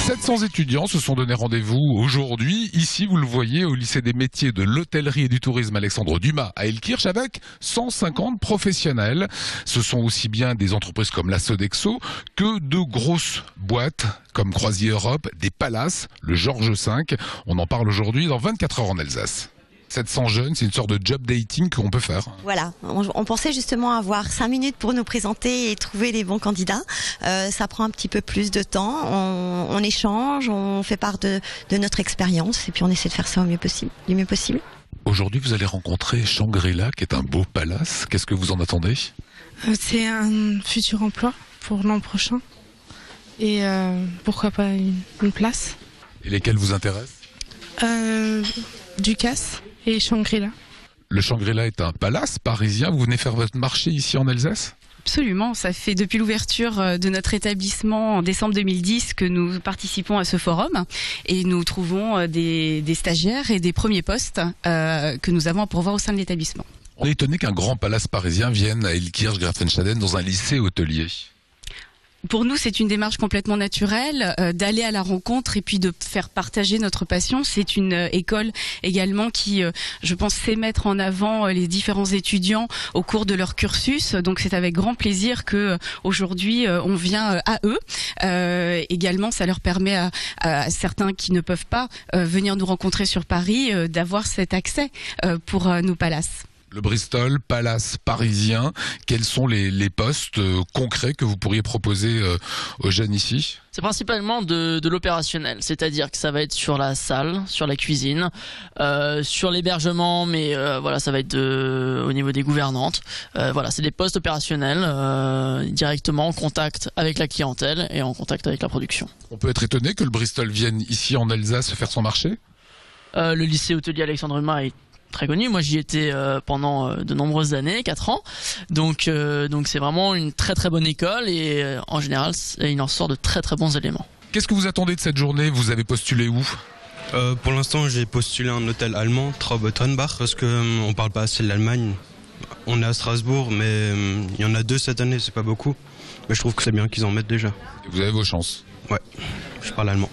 700 étudiants se sont donné rendez-vous aujourd'hui. Ici, vous le voyez, au lycée des métiers de l'hôtellerie et du tourisme Alexandre Dumas à Elkirch avec 150 professionnels. Ce sont aussi bien des entreprises comme la Sodexo que de grosses boîtes comme Croisier Europe, des palaces, le Georges V. On en parle aujourd'hui dans 24 heures en Alsace. 700 jeunes, c'est une sorte de job dating qu'on peut faire. Voilà, on pensait justement avoir 5 minutes pour nous présenter et trouver les bons candidats. Ça prend un petit peu plus de temps, on échange, on fait part de notre expérience et puis on essaie de faire ça du mieux possible. Aujourd'hui, vous allez rencontrer Shangri-La, qui est un beau palace. Qu'est-ce que vous en attendez ? C'est un futur emploi pour l'an prochain et pourquoi pas une place. Et lesquels vous intéressent ? Ducasse et Shangri-La. Le Shangri-La est un palace parisien. Vous venez faire votre marché ici en Alsace ? Absolument, ça fait depuis l'ouverture de notre établissement en décembre 2010 que nous participons à ce forum et nous trouvons des stagiaires et des premiers postes que nous avons à pourvoir au sein de l'établissement. On est étonné qu'un grand palace parisien vienne à Elkirch-Grafenstaden dans un lycée hôtelier. Pour nous, c'est une démarche complètement naturelle d'aller à la rencontre et puis de faire partager notre passion. C'est une école également qui, je pense, sait mettre en avant les différents étudiants au cours de leur cursus. Donc, c'est avec grand plaisir que aujourd'hui on vient à eux. Également, ça leur permet à certains qui ne peuvent pas venir nous rencontrer sur Paris d'avoir cet accès pour nos palaces. Le Bristol Palace parisien, quels sont les postes concrets que vous pourriez proposer aux jeunes ici ? C'est principalement de l'opérationnel, c'est-à-dire que ça va être sur la salle, sur la cuisine, sur l'hébergement, mais voilà, ça va être au niveau des gouvernantes. Voilà, c'est des postes opérationnels directement en contact avec la clientèle et en contact avec la production. On peut être étonné que le Bristol vienne ici en Alsace faire son marché ? Le lycée hôtelier Alexandre Dumas est très connu. Moi, j'y étais pendant de nombreuses années, 4 ans. Donc c'est vraiment une très très bonne école et en général, il en sort de très très bons éléments. Qu'est-ce que vous attendez de cette journée ? Vous avez postulé où ? Pour l'instant, j'ai postulé un hôtel allemand, Traub-Ottenbach, parce qu'on parle pas assez de l'Allemagne. On est à Strasbourg, mais il y en a 2 cette année, c'est pas beaucoup. Mais je trouve que c'est bien qu'ils en mettent déjà. Et vous avez vos chances ? Ouais, je parle allemand.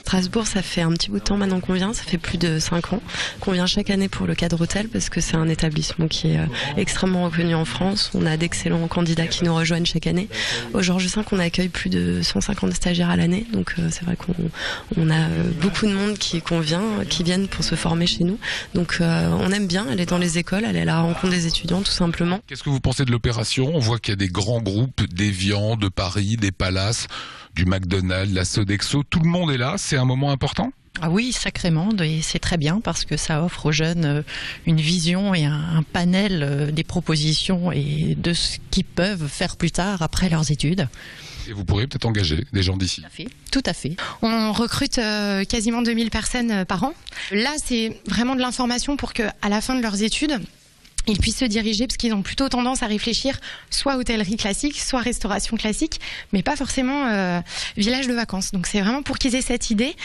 Strasbourg, ça fait un petit bout de temps maintenant qu'on vient, ça fait plus de 5 ans qu'on vient chaque année pour le cadre hôtel parce que c'est un établissement qui est extrêmement reconnu en France. On a d'excellents candidats qui nous rejoignent chaque année. Au Georges V, on accueille plus de 150 stagiaires à l'année, donc c'est vrai qu'on a beaucoup de monde qui viennent pour se former chez nous. Donc on aime bien aller dans les écoles, aller à la rencontre des étudiants tout simplement. Qu'est-ce que vous pensez de l'opération ? On voit qu'il y a des grands groupes d'Évian, de Paris, des palaces, du McDonald's, la Sodexo, tout le monde est là, c'est un moment important ? Ah oui, sacrément, et c'est très bien parce que ça offre aux jeunes une vision et un panel des propositions et de ce qu'ils peuvent faire plus tard après leurs études. Et vous pourriez peut-être engager des gens d'ici. Tout à fait. On recrute quasiment 2000 personnes par an. Là, c'est vraiment de l'information pour qu'à la fin de leurs études, ils puissent se diriger parce qu'ils ont plutôt tendance à réfléchir soit hôtellerie classique, soit restauration classique, mais pas forcément village de vacances. Donc c'est vraiment pour qu'ils aient cette idée,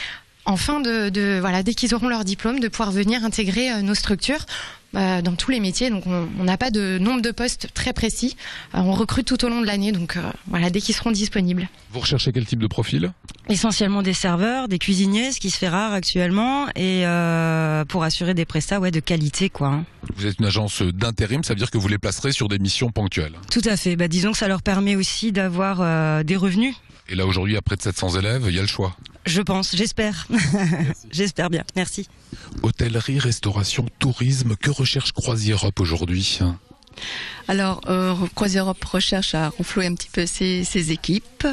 enfin voilà, dès qu'ils auront leur diplôme, de pouvoir venir intégrer nos structures dans tous les métiers. Donc on n'a pas de nombre de postes très précis. On recrute tout au long de l'année, donc voilà, dès qu'ils seront disponibles. Vous recherchez quel type de profil ? Essentiellement des serveurs, des cuisiniers, ce qui se fait rare actuellement, et pour assurer des prestats de qualité, quoi. Vous êtes une agence d'intérim, ça veut dire que vous les placerez sur des missions ponctuelles. Tout à fait. Disons que ça leur permet aussi d'avoir des revenus. Et là aujourd'hui, à près de 700 élèves, il y a le choix. Je pense, j'espère. J'espère bien. Merci. Hôtellerie, restauration, tourisme, que recherche Croisier Europe aujourd'hui ? Alors, Croisier Europe recherche à renflouer un petit peu ses équipes,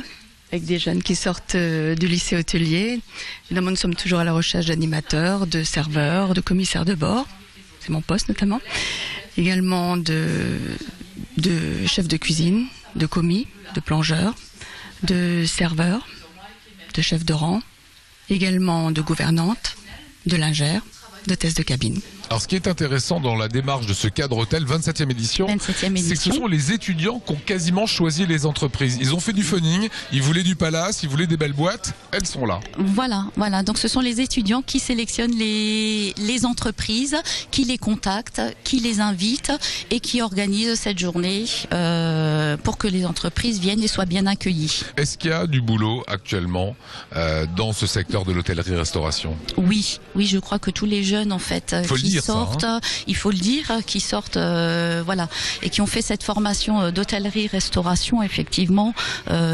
avec des jeunes qui sortent du lycée hôtelier. Évidemment, nous sommes toujours à la recherche d'animateurs, de serveurs, de commissaires de bord. C'est mon poste notamment. Également de chefs de cuisine, de commis, de plongeurs, de serveurs, de chefs de rang, également de gouvernantes, de lingères, d'hôtesses de cabine. Alors ce qui est intéressant dans la démarche de ce cadre hôtel, 27e édition, c'est que ce sont les étudiants qui ont quasiment choisi les entreprises. Ils ont fait du phoning, ils voulaient du palace, ils voulaient des belles boîtes, elles sont là. Voilà. Donc ce sont les étudiants qui sélectionnent les entreprises, qui les contactent, qui les invitent et qui organisent cette journée pour que les entreprises viennent et soient bien accueillies. Est-ce qu'il y a du boulot actuellement dans ce secteur de l'hôtellerie-restauration? Oui, je crois que tous les jeunes en fait qui sortent, il faut le dire, qui sortent, et qui ont fait cette formation d'hôtellerie-restauration, effectivement,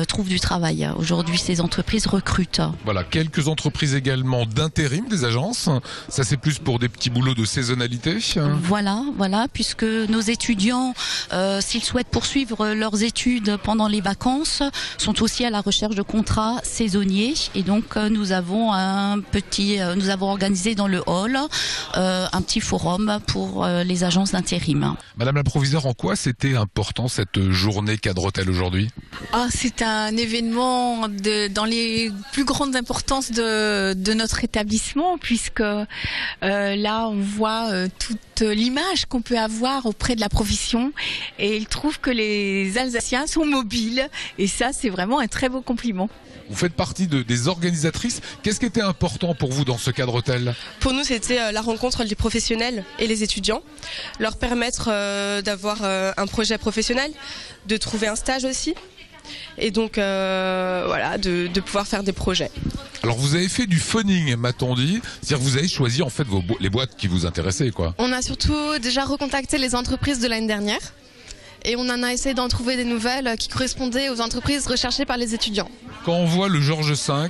trouvent du travail. Aujourd'hui, ces entreprises recrutent. Voilà, quelques entreprises également d'intérim, des agences. Ça, c'est plus pour des petits boulots de saisonnalité. Voilà, puisque nos étudiants, s'ils souhaitent poursuivre leurs études pendant les vacances, sont aussi à la recherche de contrats saisonniers. Et donc, nous avons organisé dans le hall un petit forum pour les agences d'intérim. Madame la proviseure, en quoi c'était important cette journée cadre hôtel aujourd'hui? C'est un événement dans les plus grandes importances de notre établissement, puisque là on voit toute l'image qu'on peut avoir auprès de la profession, et il trouve que les Alsaciens sont mobiles, et ça c'est vraiment un très beau compliment. Vous faites partie des organisatrices. Qu'est-ce qui était important pour vous dans ce cadre hôtel? Pour nous, c'était la rencontre des professionnels et les étudiants. Leur permettre d'avoir un projet professionnel, de trouver un stage aussi. Et donc, de pouvoir faire des projets. Alors, vous avez fait du phoning, m'a-t-on dit. C'est-à-dire que vous avez choisi en fait les boîtes qui vous intéressaient, quoi. On a surtout déjà recontacté les entreprises de l'année dernière. Et on en a essayé d'en trouver des nouvelles qui correspondaient aux entreprises recherchées par les étudiants. Quand on voit le Georges V,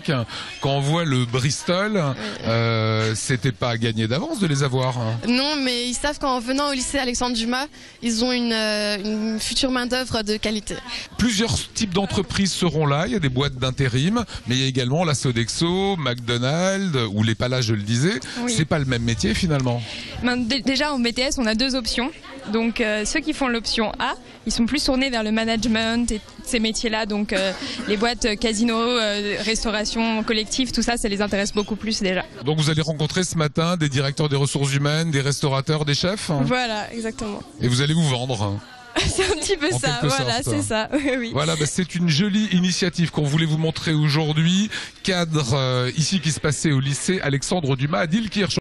quand on voit le Bristol, c'était pas gagné d'avance de les avoir. Non, mais ils savent qu'en venant au lycée Alexandre Dumas, ils ont une future main-d'œuvre de qualité. Plusieurs types d'entreprises seront là. Il y a des boîtes d'intérim, mais il y a également la Sodexo, McDonald's ou les Palaces, je le disais. Oui. C'est pas le même métier finalement. Déjà en BTS, on a deux options. Donc ceux qui font l'option A, ils sont plus tournés vers le management et ces métiers-là. Donc les boîtes casino, restauration collective, tout ça, ça les intéresse beaucoup plus déjà. Donc vous allez rencontrer ce matin des directeurs des ressources humaines, des restaurateurs, des chefs. Voilà, exactement. Et vous allez vous vendre. C'est un petit peu ça, voilà, c'est ça. Oui. Voilà, c'est une jolie initiative qu'on voulait vous montrer aujourd'hui. Cadre ici qui se passait au lycée Alexandre Dumas à Diekirch.